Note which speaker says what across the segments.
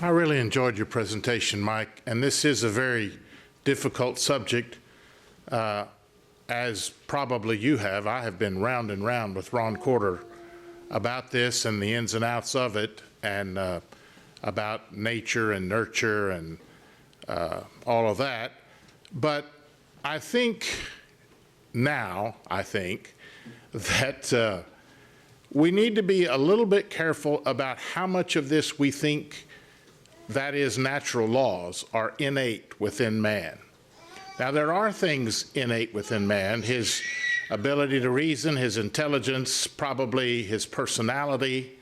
Speaker 1: I really enjoyed your presentation, Mike, and this is a very difficult subject. As probably you have, I have been round and round with Ron Corder about this and the ins and outs of it, and about nature and nurture and all of that. But I think that we need to be a little bit careful about how much of this we think that is natural laws are innate within man. Now, there are things innate within man, his ability to reason, his intelligence, probably his personality,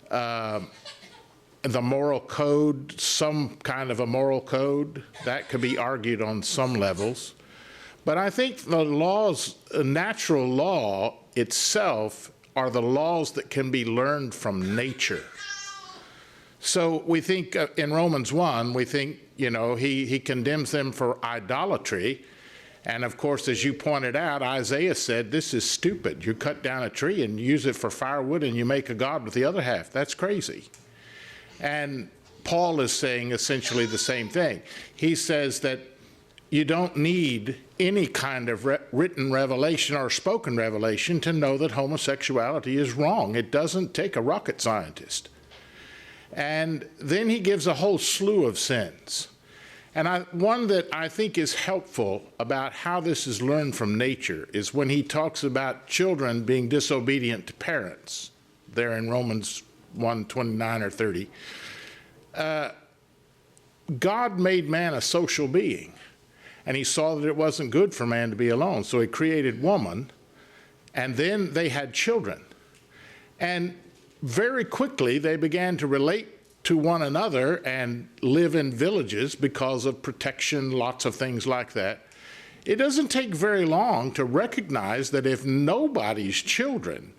Speaker 1: the moral code, some kind of a moral code. That could be argued on some levels. But I think the laws, natural law itself, are the laws that can be learned from nature. So we think in Romans 1, we think, he condemns them for idolatry. And of course, as you pointed out, Isaiah said, this is stupid. You cut down a tree and use it for firewood and you make a god with the other half. That's crazy. And Paul is saying essentially the same thing. He says that you don't need any kind of written revelation or spoken revelation to know that homosexuality is wrong. It doesn't take a rocket scientist. And then he gives a whole slew of sins. And one that I think is helpful about how this is learned from nature is when he talks about children being disobedient to parents, there in Romans 1:29 or 30. God made man a social being, and he saw that it wasn't good for man to be alone, so he created woman, and then they had children. And very quickly, they began to relate to one another and live in villages because of protection, lots of things like that. It doesn't take very long to recognize that if nobody's children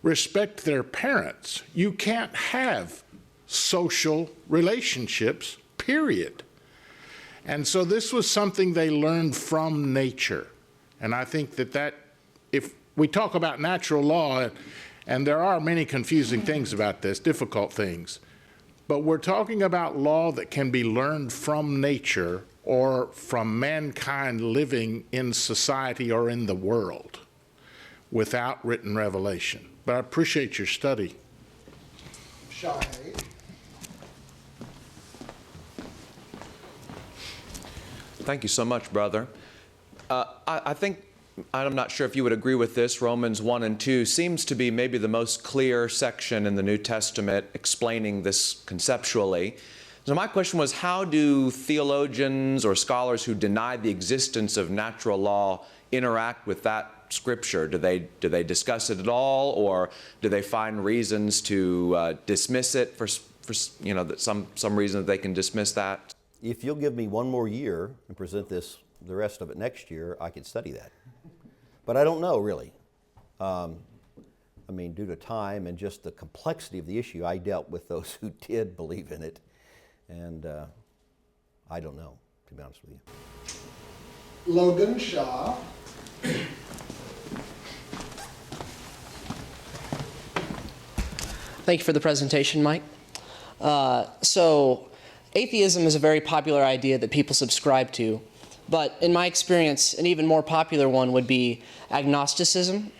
Speaker 1: respect their parents, you can't have social relationships, period. And so this was something they learned from nature. And I think that if we talk about natural law, and there are many confusing things about this, difficult things, but we're talking about law that can be learned from nature or from mankind living in society or in the world without written revelation. But I appreciate your study.
Speaker 2: Shy.
Speaker 3: Thank you so much, brother. I think, I'm not sure if you would agree with this, Romans 1 and 2 seems to be maybe the most clear section in the New Testament explaining this conceptually. So my question was, how do theologians or scholars who deny the existence of natural law interact with that scripture? Do they discuss it at all, or do they find reasons to dismiss it for that some reason that they can dismiss that?
Speaker 4: If you'll give me one more year and present the rest of it next year, I could study that. But I don't know, really. Due to time and just the complexity of the issue, I dealt with those who did believe in it. And I don't know, to be honest with you.
Speaker 2: Logan Shaw.
Speaker 5: Thank you for the presentation, Mike. So atheism is a very popular idea that people subscribe to. But in my experience, an even more popular one would be agnosticism.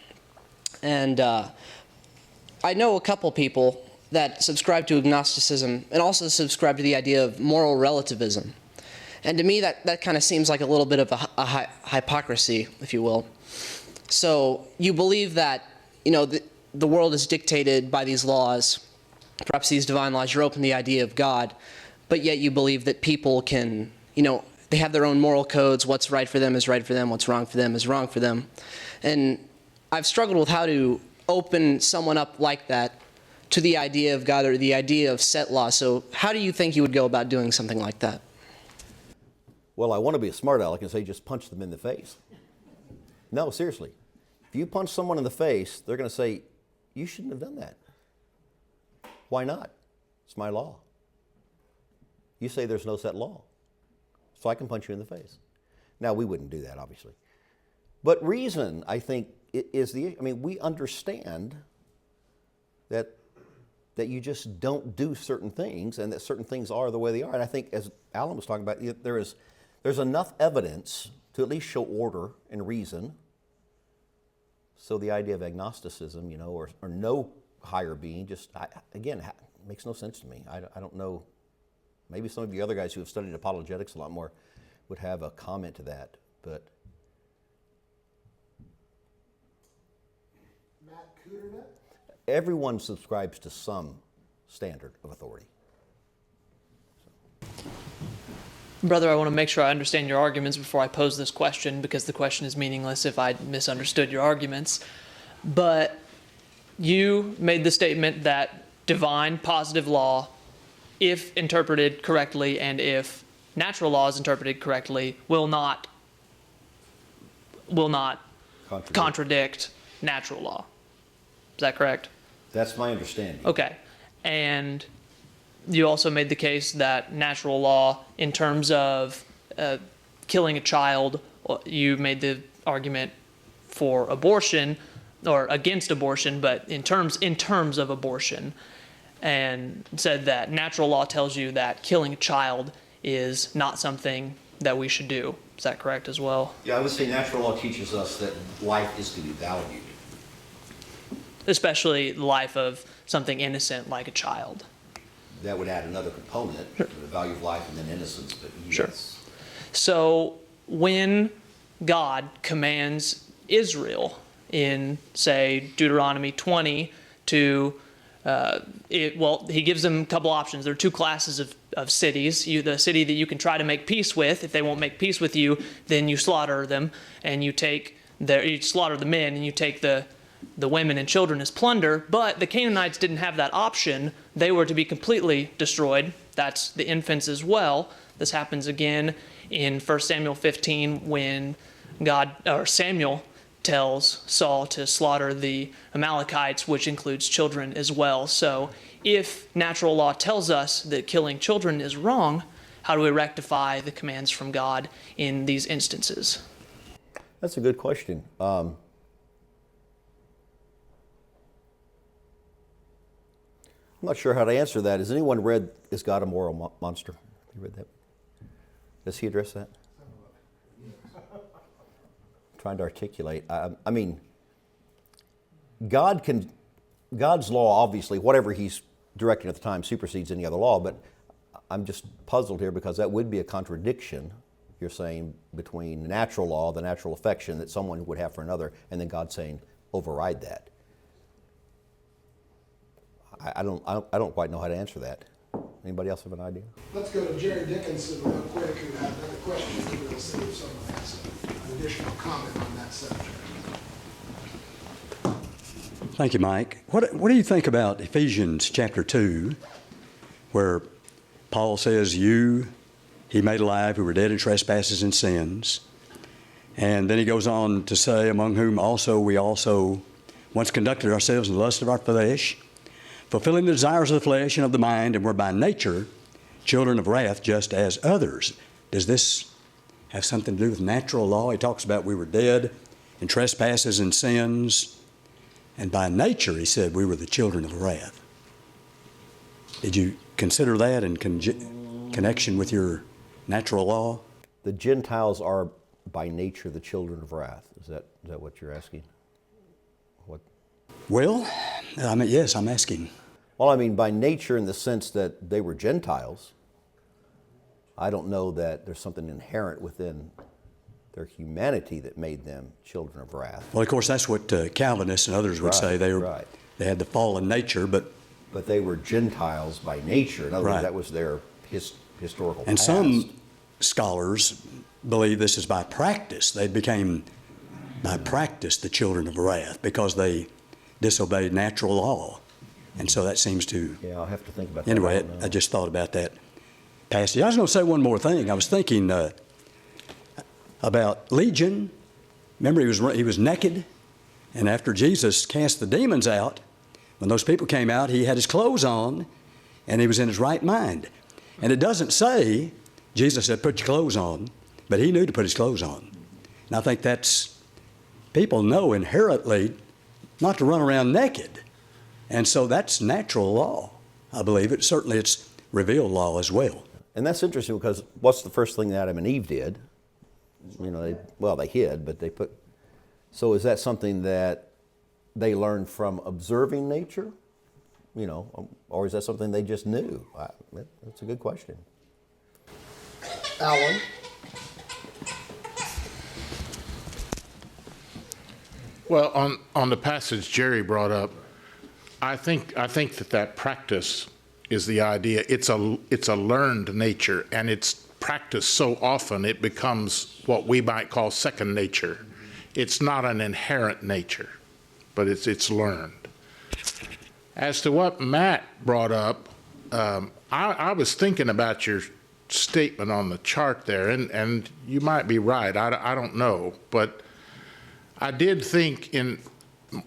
Speaker 5: And I know a couple people that subscribe to agnosticism and also subscribe to the idea of moral relativism. And to me, that kind of seems like a little bit of a hypocrisy, if you will. So you believe that, the world is dictated by these laws, perhaps these divine laws. You're open to the idea of God, but yet you believe that people can, they have their own moral codes. What's right for them is right for them. What's wrong for them is wrong for them. And I've struggled with how to open someone up like that to the idea of God or the idea of set law. So how do you think you would go about doing something like that?
Speaker 4: Well, I want to be a smart aleck and say just punch them in the face. No, seriously. If you punch someone in the face, they're going to say, you shouldn't have done that. Why not? It's my law. You say there's no set law, so I can punch you in the face. Now, we wouldn't do that, obviously. But reason, I think, is we understand that that you just don't do certain things and that certain things are the way they are. And I think, as Alan was talking about, there's enough evidence to at least show order and reason. So the idea of agnosticism, or no higher being, again, makes no sense to me. I don't know. Maybe some of you other guys who have studied apologetics a lot more would have a comment to that, but...
Speaker 2: Matt Cooternet?
Speaker 4: Everyone subscribes to some standard of authority.
Speaker 6: Brother, I want to make sure I understand your arguments before I pose this question, because the question is meaningless if I misunderstood your arguments. But you made the statement that divine positive law, if interpreted correctly and if natural law is interpreted correctly, will not contradict natural law. Is that correct?
Speaker 4: That's my understanding.
Speaker 6: Okay. And you also made the case that natural law, in terms of killing a child, you made the argument for abortion, or against abortion, but in terms of abortion, and said that natural law tells you that killing a child is not something that we should do. Is that correct as well?
Speaker 4: Yeah, I would say natural law teaches us that life is to be valued.
Speaker 6: Especially the life of something innocent like a child.
Speaker 4: That would add another component to the value of life and then innocence, but yes.
Speaker 6: Sure. So when God commands Israel in, say, Deuteronomy 20 to, he gives them a couple options. There are two classes of cities. The city that you can try to make peace with. If they won't make peace with you, then you slaughter them, and you slaughter the men, and you take the women and children as plunder. But the Canaanites didn't have that option. They were to be completely destroyed. That's the infants as well. This happens again in 1 Samuel 15 when Samuel tells Saul to slaughter the Amalekites, which includes children as well. So if natural law tells us that killing children is wrong, how do we rectify the commands from God in these instances?
Speaker 4: That's a good question. I'm not sure how to answer that. Has anyone read Is God a Moral Monster? Have you read that? Does he address that? Trying to articulate. I mean, God's law, obviously, whatever he's directing at the time, supersedes any other law, but I'm just puzzled here because that would be a contradiction, you're saying, between natural law, the natural affection that someone would have for another, and then God saying, override that. I don't quite know how to answer that. Anybody else have an idea?
Speaker 2: Let's go to Jerry Dickinson real quick, who had another question. We'll see if someone has an additional comment on that subject.
Speaker 7: Thank you, Mike. What do you think about Ephesians chapter 2, where Paul says, he made alive who were dead in trespasses and sins. And then he goes on to say, among whom also we also once conducted ourselves in the lust of our flesh, fulfilling the desires of the flesh and of the mind, and were by nature children of wrath, just as others. Does this have something to do with natural law? He talks about we were dead in trespasses and sins, and by nature, he said, we were the children of wrath. Did you consider that in connection with your natural law?
Speaker 4: The Gentiles are by nature the children of wrath. Is that what you're asking? What?
Speaker 7: Well, I mean, yes, I'm asking.
Speaker 4: Well, I mean, by nature in the sense that they were Gentiles. I don't know that there's something inherent within their humanity that made them children of wrath.
Speaker 7: Well, of course, that's what Calvinists and others would say. They had the fallen nature, but
Speaker 4: they were Gentiles by nature. In other words, that was their historical
Speaker 7: and
Speaker 4: past.
Speaker 7: Some scholars believe this is by practice. They became, by practice, the children of wrath because they disobeyed natural law. And so that seems to...
Speaker 4: Yeah, I'll have to think about that.
Speaker 7: Anyway, I just thought about that passage. I was going to say one more thing. I was thinking about Legion. Remember, he was naked, and after Jesus cast the demons out, when those people came out, he had his clothes on, and he was in his right mind. And it doesn't say, Jesus said, put your clothes on, but he knew to put his clothes on. And I think people know inherently not to run around naked. And so that's natural law. I believe it. Certainly it's revealed law as well.
Speaker 4: And that's interesting because what's the first thing that Adam and Eve did? You know, they hid, but they put. So is that something that they learned from observing nature? You know, or is that something they just knew? That's a good question.
Speaker 2: Alan?
Speaker 1: Well, on the passage Jerry brought up, I think that practice is the idea. It's a learned nature, and it's practiced so often it becomes what we might call second nature. It's not an inherent nature, but it's learned. As to what Matt brought up, I was thinking about your statement on the chart there, and you might be right. I don't know, but I did think in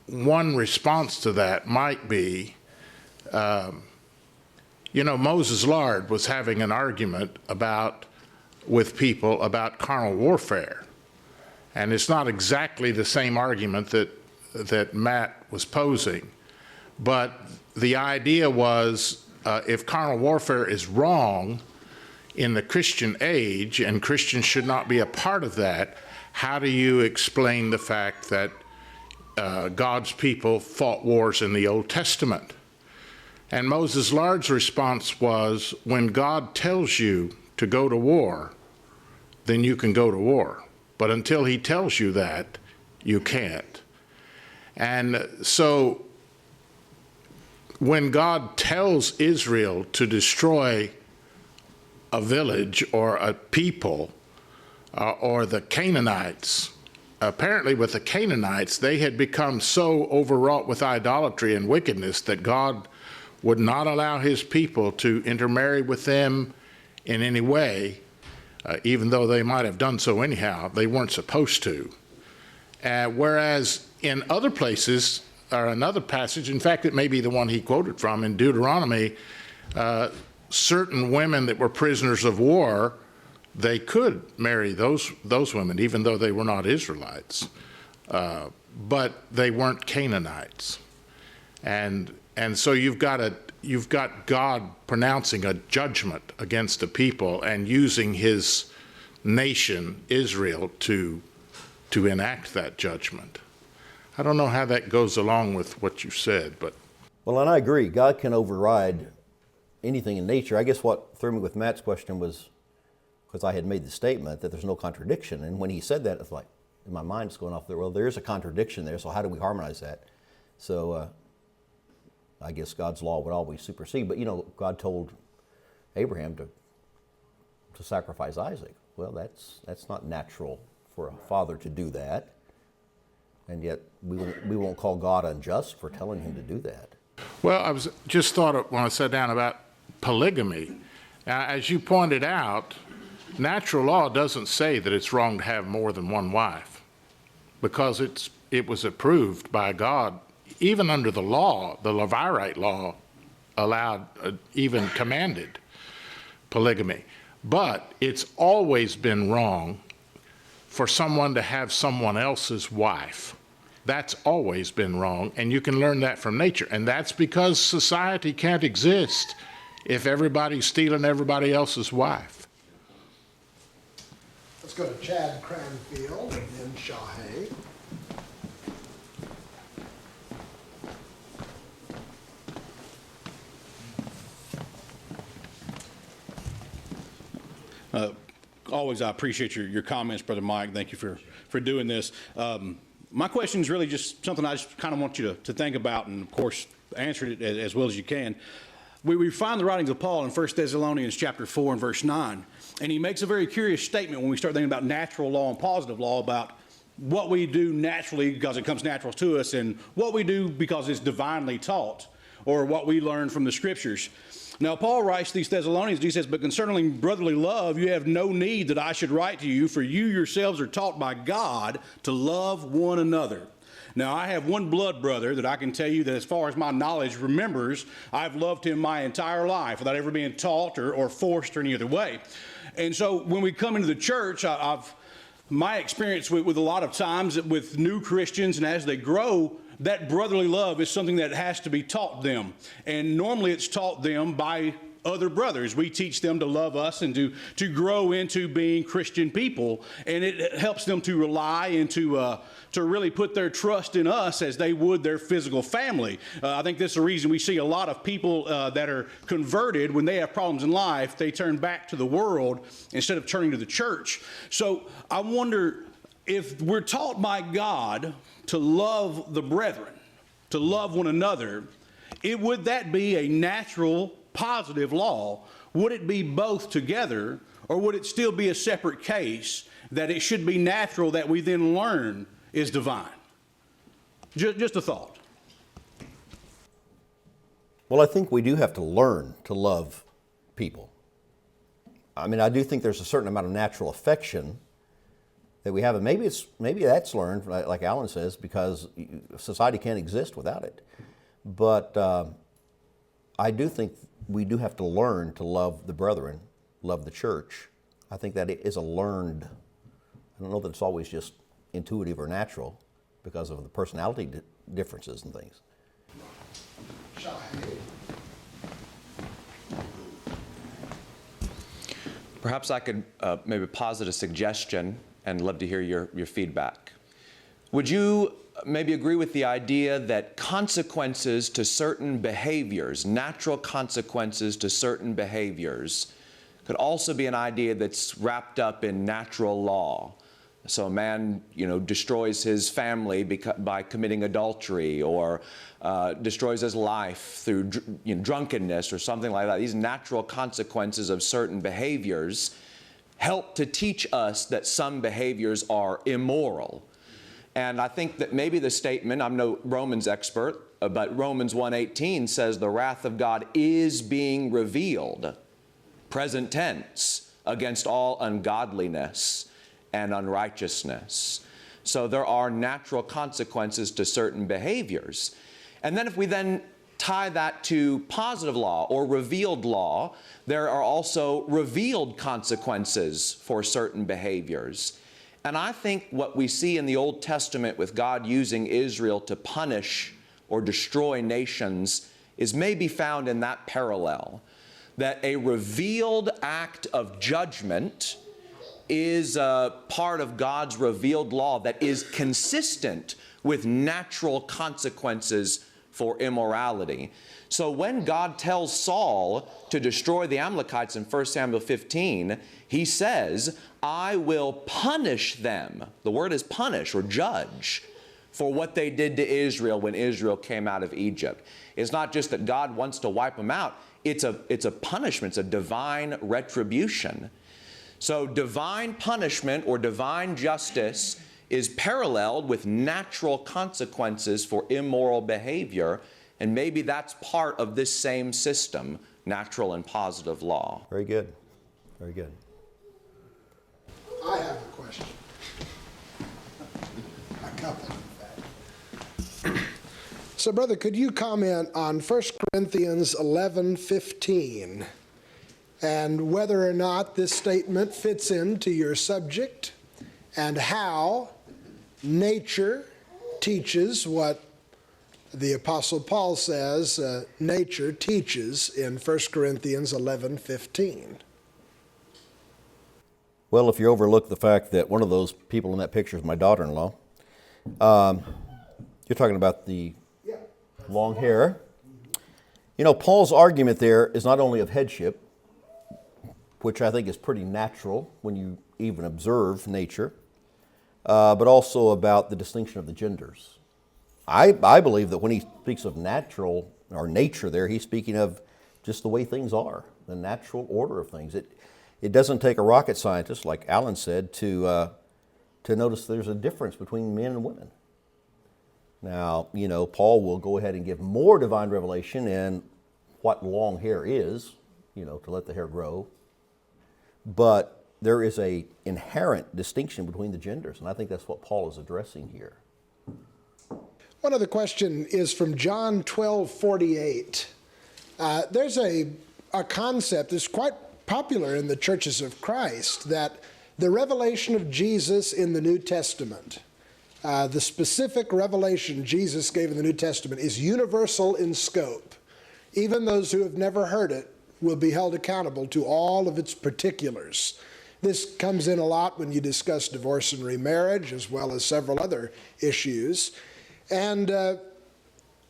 Speaker 1: one response to that might be, Moses Lard was having an argument with people about carnal warfare. And it's not exactly the same argument that Matt was posing. But the idea was, if carnal warfare is wrong in the Christian age, and Christians should not be a part of that, how do you explain the fact that God's people fought wars in the Old Testament? And Moses Lard's response was, when God tells you to go to war, then you can go to war. But until he tells you that, you can't. And so when God tells Israel to destroy a village or a people or the Canaanites, apparently with the Canaanites, they had become so overwrought with idolatry and wickedness that God would not allow his people to intermarry with them in any way, even though they might have done so anyhow. They weren't supposed to. Whereas in other places, or another passage, in fact, it may be the one he quoted from in Deuteronomy, certain women that were prisoners of war, they could marry those women, even though they were not Israelites. But they weren't Canaanites. And so you've got God pronouncing a judgment against a people and using his nation, Israel, to enact that judgment. I don't know how that goes along with what you said, but.
Speaker 4: Well, and I agree. God can override anything in nature. I guess what threw me with Matt's question was because I had made the statement that there's no contradiction. And when he said that, it's like, in my mind, it's going off there. Well, there is a contradiction there, so how do we harmonize that? So I guess God's law would always supersede. But, God told Abraham to sacrifice Isaac. Well, that's not natural for a father to do that. And yet we won't call God unjust for telling him to do that.
Speaker 1: Well, I was just thought when I sat down about polygamy. As you pointed out, natural law doesn't say that it's wrong to have more than one wife, because it was approved by God. Even under the law, the Levirate law allowed, even commanded polygamy. But it's always been wrong for someone to have someone else's wife. That's always been wrong, and you can learn that from nature. And that's because society can't exist if everybody's stealing everybody else's wife.
Speaker 2: Let's go to Chad Cranfield and then Shahay.
Speaker 8: Always, I appreciate your comments, Brother Mike. Thank you for doing this. My question is really just something I just kind of want you to think about, and of course, answer it as well as you can. We find the writings of Paul in 1 Thessalonians chapter 4 and verse 9, and he makes a very curious statement when we start thinking about natural law and positive law, about what we do naturally because it comes natural to us, and what we do because it's divinely taught, or what we learn from the Scriptures. Now, Paul writes to these Thessalonians, he says, "But concerning brotherly love, you have no need that I should write to you, for you yourselves are taught by God to love one another." Now, I have one blood brother that I can tell you that, as far as my knowledge remembers, I've loved him my entire life without ever being taught or forced or any other way. And so when we come into the church, my experience with a lot of times with new Christians, and as they grow, that brotherly love is something that has to be taught them. And normally it's taught them by other brothers. We teach them to love us and to grow into being Christian people. And it helps them to rely and to really put their trust in us as they would their physical family. I think this is the reason we see a lot of people that are converted. When they have problems in life, they turn back to the world instead of turning to the church. So I wonder, if we're taught by God to love the brethren, to love one another, would that be a natural, positive law? Would it be both together, or would it still be a separate case that it should be natural that we then learn is divine? Just a thought.
Speaker 4: Well, I think we do have to learn to love people. I mean, I do think there's a certain amount of natural affection that we have, and maybe that's learned, like Alan says, because society can't exist without it. But I do think we do have to learn to love the brethren, love the church. I think that it is a learned. I don't know that it's always just intuitive or natural because of the personality differences and things.
Speaker 3: Perhaps I could maybe posit a suggestion and love to hear your feedback. Would you maybe agree with the idea that consequences to certain behaviors, natural consequences to certain behaviors, could also be an idea that's wrapped up in natural law? So a man, destroys his family by committing adultery, or destroys his life through drunkenness or something like that. These natural consequences of certain behaviors help to teach us that some behaviors are immoral. And I think that maybe the statement, I'm no Romans expert, but Romans 1:18 says the wrath of God is being revealed, present tense, against all ungodliness and unrighteousness. So there are natural consequences to certain behaviors. And then if we then tie that to positive law or revealed law, there are also revealed consequences for certain behaviors. And I think what we see in the Old Testament with God using Israel to punish or destroy nations is maybe found in that parallel, that a revealed act of judgment is a part of God's revealed law that is consistent with natural consequences for immorality. So when God tells Saul to destroy the Amalekites in 1 Samuel 15, he says, I will punish them. The word is punish or judge for what they did to Israel when Israel came out of Egypt. It's not just that God wants to wipe them out. It's a punishment. It's a divine retribution. So divine punishment or divine justice is paralleled with natural consequences for immoral behavior, and maybe that's part of this same system, natural and positive law.
Speaker 4: Very good. Very good.
Speaker 2: I have a question. A couple, in fact. So, brother, could you comment on 1 Corinthians 11:15 and whether or not this statement fits into your subject, and how nature teaches what the Apostle Paul says nature teaches in 1 Corinthians 11:15?
Speaker 4: Well, if you overlook the fact that one of those people in that picture is my daughter-in-law, you're talking about the long hair. Paul's argument there is not only of headship, which I think is pretty natural when you even observe nature, but also about the distinction of the genders. I believe that when he speaks of natural or nature there, he's speaking of just the way things are, the natural order of things. It doesn't take a rocket scientist, like Alan said, to notice there's a difference between men and women. Now, Paul will go ahead and give more divine revelation in what long hair is, to let the hair grow. But there is an inherent distinction between the genders, and I think that's what Paul is addressing here.
Speaker 2: One other question is from John 12:48. There's a concept that's quite popular in the churches of Christ, that the revelation of Jesus in the New Testament The specific revelation Jesus gave in the New Testament is universal in scope. Even those who have never heard it will be held accountable to all of its particulars. This comes in a lot when you discuss divorce and remarriage, as well as several other issues. And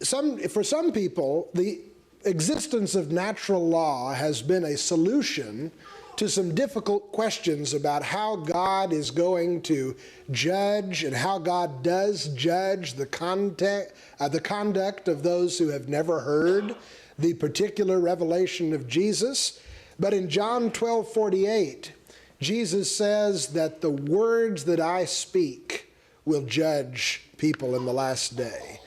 Speaker 2: for some people, the existence of natural law has been a solution to some difficult questions about how God is going to judge and how God does judge the conduct of those who have never heard the particular revelation of Jesus. But in John 12:48, Jesus says that the words that I speak will judge people in the last day.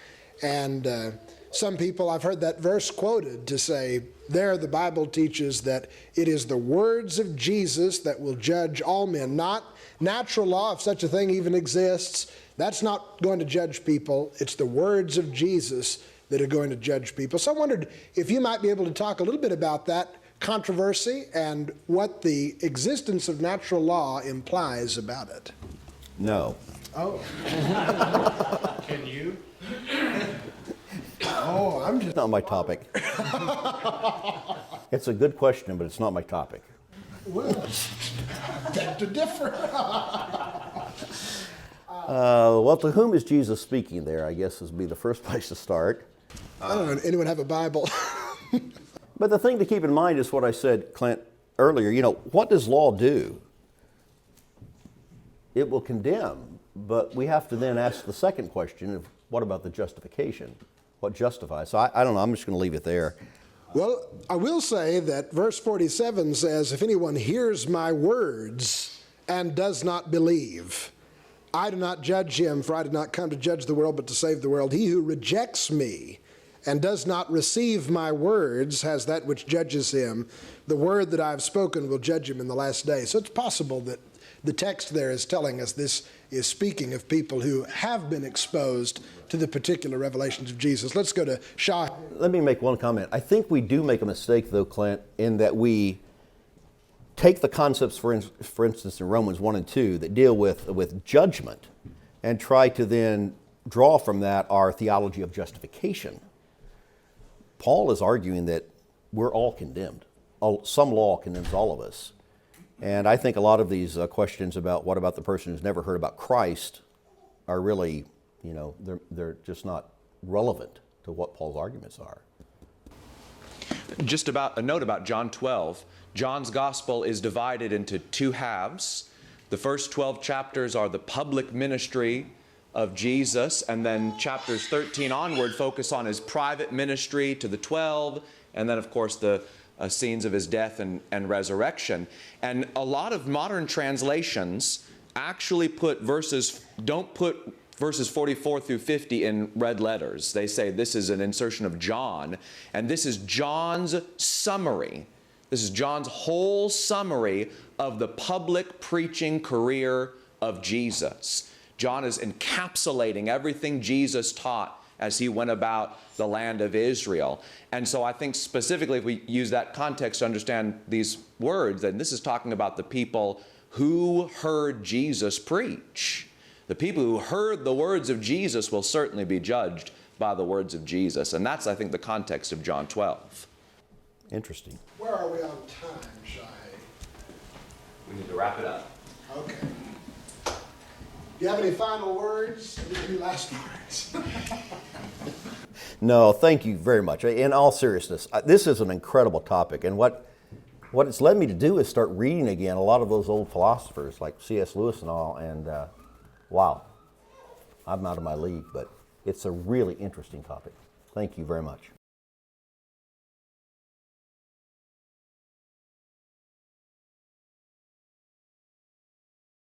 Speaker 2: And some people, I've heard that verse quoted to say, there the Bible teaches that it is the words of Jesus that will judge all men, not natural law, if such a thing even exists. That's not going to judge people. It's the words of Jesus that are going to judge people. So I wondered if you might be able to talk a little bit about that controversy and what the existence of natural law implies about it.
Speaker 4: No.
Speaker 2: Oh. Can you? Oh, I'm just...
Speaker 4: It's not my topic. It's a good question, but it's not my topic.
Speaker 2: Well, beg to differ.
Speaker 4: Well, to whom is Jesus speaking there, I guess, would be the first place to start.
Speaker 2: I don't know, anyone have a Bible?
Speaker 4: But the thing to keep in mind is what I said, Clint, earlier. You know, what does law do? It will condemn, but we have to then ask the second question of what about the justification? What justifies? So I don't know, I'm just going to leave it there.
Speaker 2: Well, I will say that verse 47 says, if anyone hears my words and does not believe, I do not judge him, for I did not come to judge the world, but to save the world. He who rejects me and does not receive my words has that which judges him. The word that I have spoken will judge him in the last day. So it's possible that the text there is telling us this is speaking of people who have been exposed to the particular revelations of Jesus. Let's go to Shah.
Speaker 4: Let me make one comment. I think we do make a mistake, though, Clint, in that we take the concepts, for instance, in Romans 1 and 2 that deal with judgment and try to then draw from that our theology of justification. Paul is arguing that we're all condemned. Some law condemns all of us. And I think a lot of these questions about what about the person who's never heard about Christ are really, you know, they're just not relevant to what Paul's arguments are.
Speaker 3: Just about a note about John 12. John's gospel is divided into two halves. The first 12 chapters are the public ministry of Jesus, and then chapters 13 onward focus on his private ministry to the 12, and then, of course, the scenes of his death and resurrection. And a lot of modern translations actually don't put verses 44 through 50 in red letters. They say this is an insertion of John, and this is John's summary. This is John's whole summary of the public preaching career of Jesus. John is encapsulating everything Jesus taught as he went about the land of Israel. And so I think specifically if we use that context to understand these words, then this is talking about the people who heard Jesus preach. The people who heard the words of Jesus will certainly be judged by the words of Jesus. And that's, I think, the context of John 12.
Speaker 4: Interesting.
Speaker 2: Where are we on time, Shai?
Speaker 3: We need to wrap it up.
Speaker 2: Okay. Do you have any final words? Any last words?
Speaker 4: No, thank you very much. In all seriousness, this is an incredible topic, and what it's led me to do is start reading again a lot of those old philosophers like C.S. Lewis and all, and wow, I'm out of my league, but it's a really interesting topic. Thank you very much.